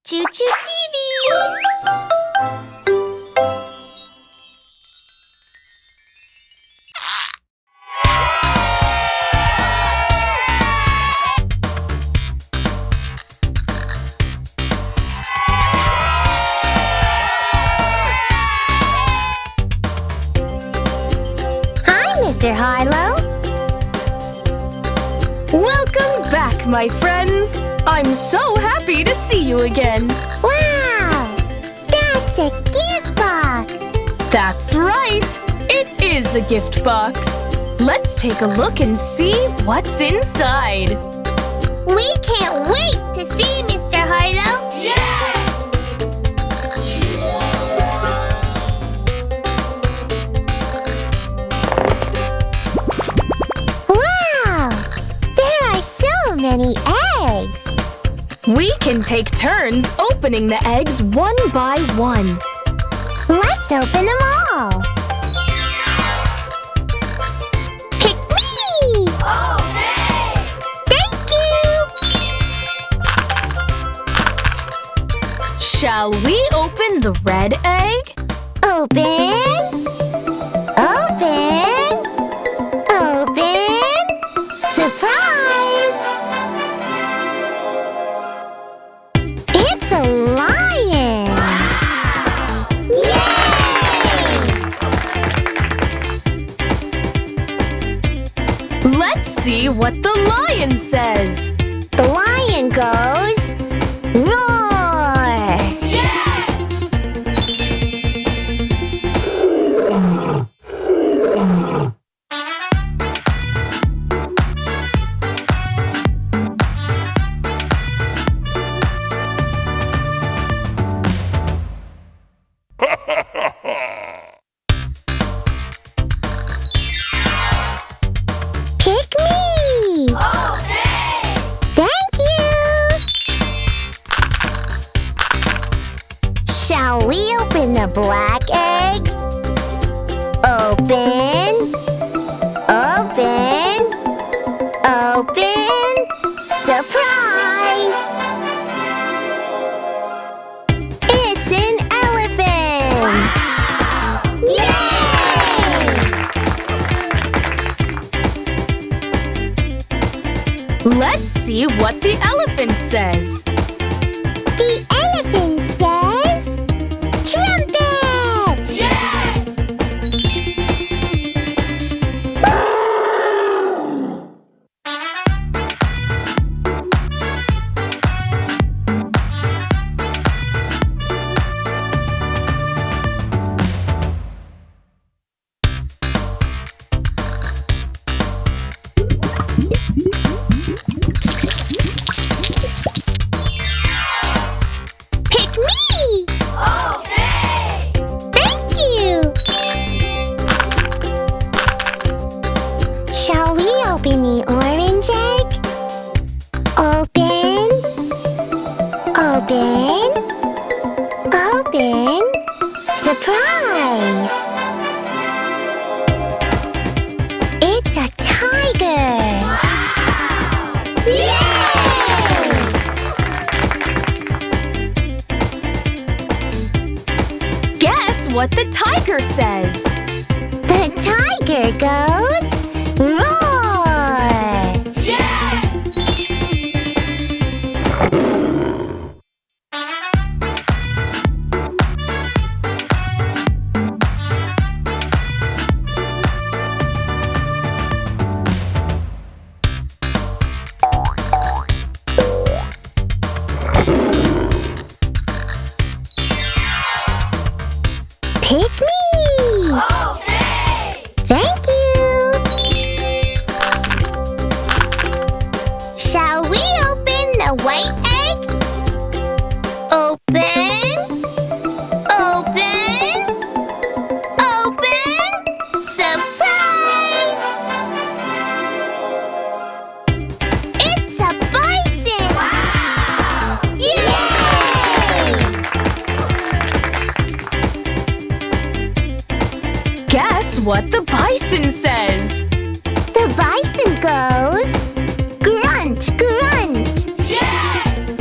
ChuChu TV! Hi, Mr. Hilo. Welcome back, my friends! I'm so happy to see you again! Wow! That's a gift box! That's right! It is a gift box! Let's take a look and see what's inside! We can't wait to see Mr. Hilo! Yes! Wow! There are so many eggs! We can take turns opening the eggs one by one. Let's open them all! Pick me! Okay! Thank you! Shall we open the red egg? Open! Open! Open! Surprise! It's a lion! Yay! Let's see what the lion says. The lion goes, roar! Yes! Pick me! Okay! Thank you! Shall we open the black egg? Open! Open! Open! Surprise! It's an elephant! Yay! Let's see what the elephant says. The elephant says, trumpet! Yes! Pick me! Okay! Thank you! Shall we open the orange egg? Open! Open! Open! Surprise! It's a tiger! Yay! Guess what the tiger says. The tiger goes, roar! Yes! Pick me! Okay! Thank you! Shall we open the white egg? Open! Open! Open! Surprise! It's a bison! Wow! Yay! Guess what the bison says. The bison goes, grunt, grunt! Yes!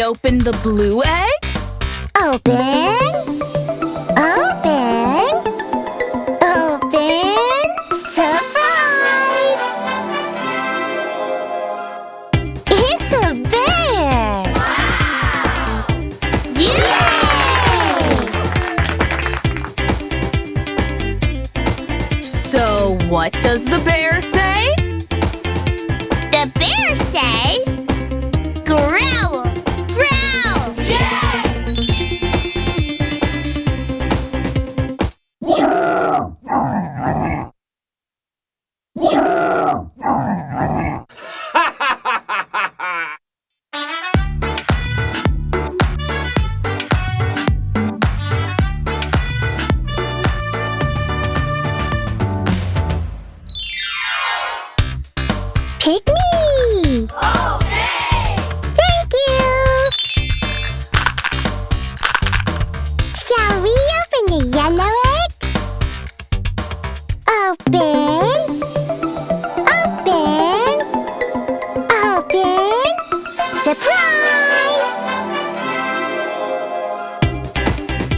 open the blue egg? Open. Open. Open. Surprise! It's a bear! So, what does the bear say? The bear says, growl, growl. Pick me! Okay. Thank you! Shall we open the yellow egg? Open! Open! Open! Surprise!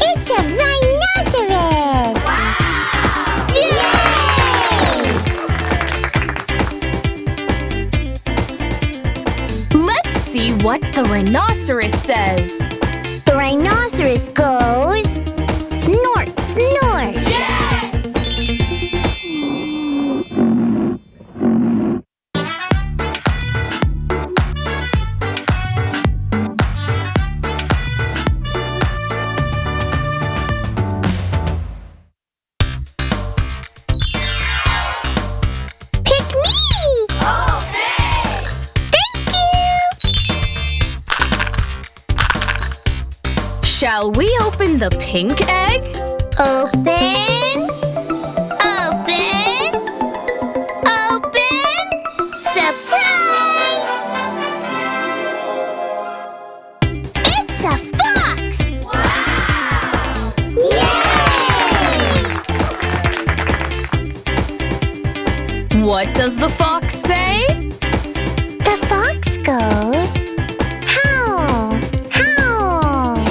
It's a rhinoceros! Let's see what the rhinoceros says. The rhinoceros goes snort, snort. Pick me! Okay. Thank you! Shall we open the pink egg? Open! Open! Open! Surprise! It's a fox! Yay! What does the fox say? The fox goes howl, howl.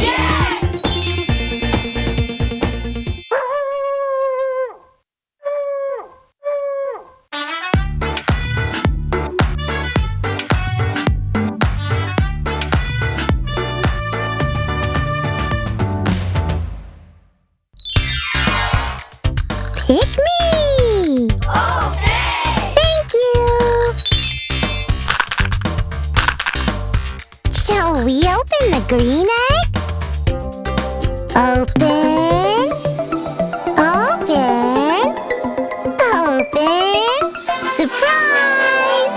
Pick me! Okay. Thank you! Shall we open the green egg? Open! Open! Open! Surprise!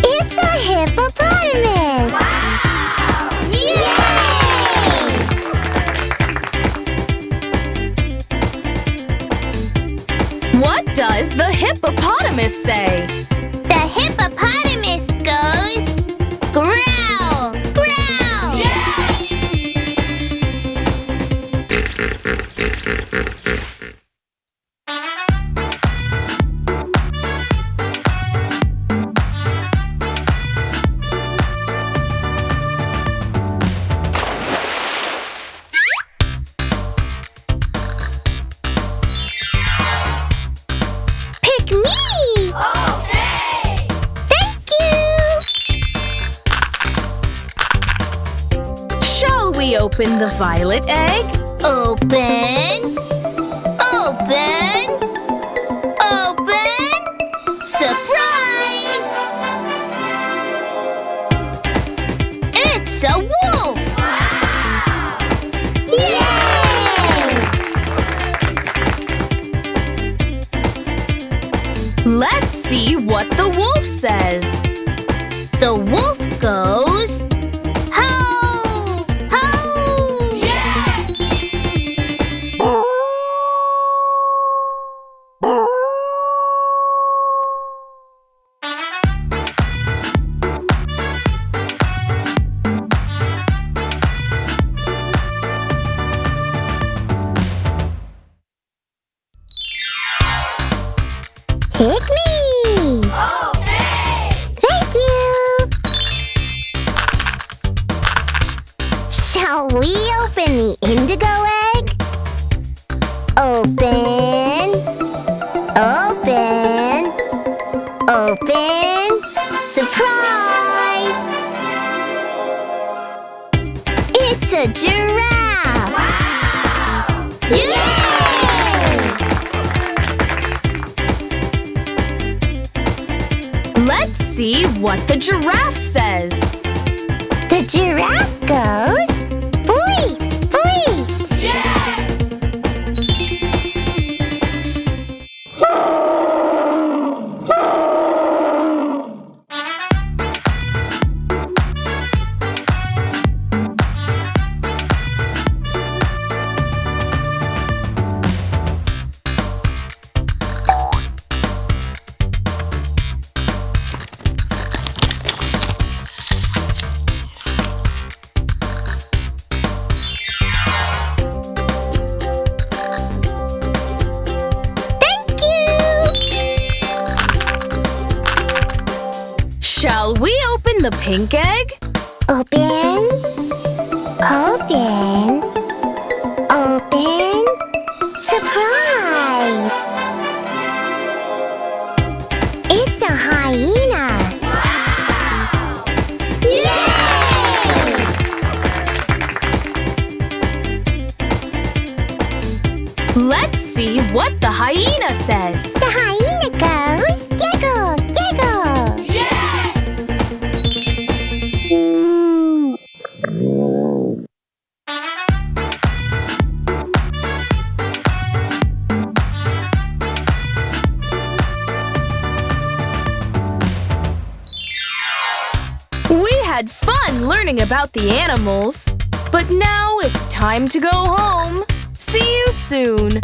It's a hippopotamus! What does the hippopotamus say? The hippopotamus goes growl, growl. Pick me! Okay. Thank you! Shall we open the violet egg? Open! Open! Open! Surprise! It's a wolf! Yay! Let's see what the wolf says. The wolf goes howl, howl. Pick me! Okay. Thank you! Shall we open the indigo egg? Open. Open. Open. Surprise! It's a giraffe! Wow! Yay! Let's see what the giraffe says. The giraffe goes bleat, bleat. Yes! Thank you! Shall we open the pink egg? Open. Open. Open. Surprise! It's a hyena! Wow! Yay! Let's see what the hyena says. The hyena goes giggle, giggle. Yes! We had fun learning about the animals, but now it's time to go home. See you soon.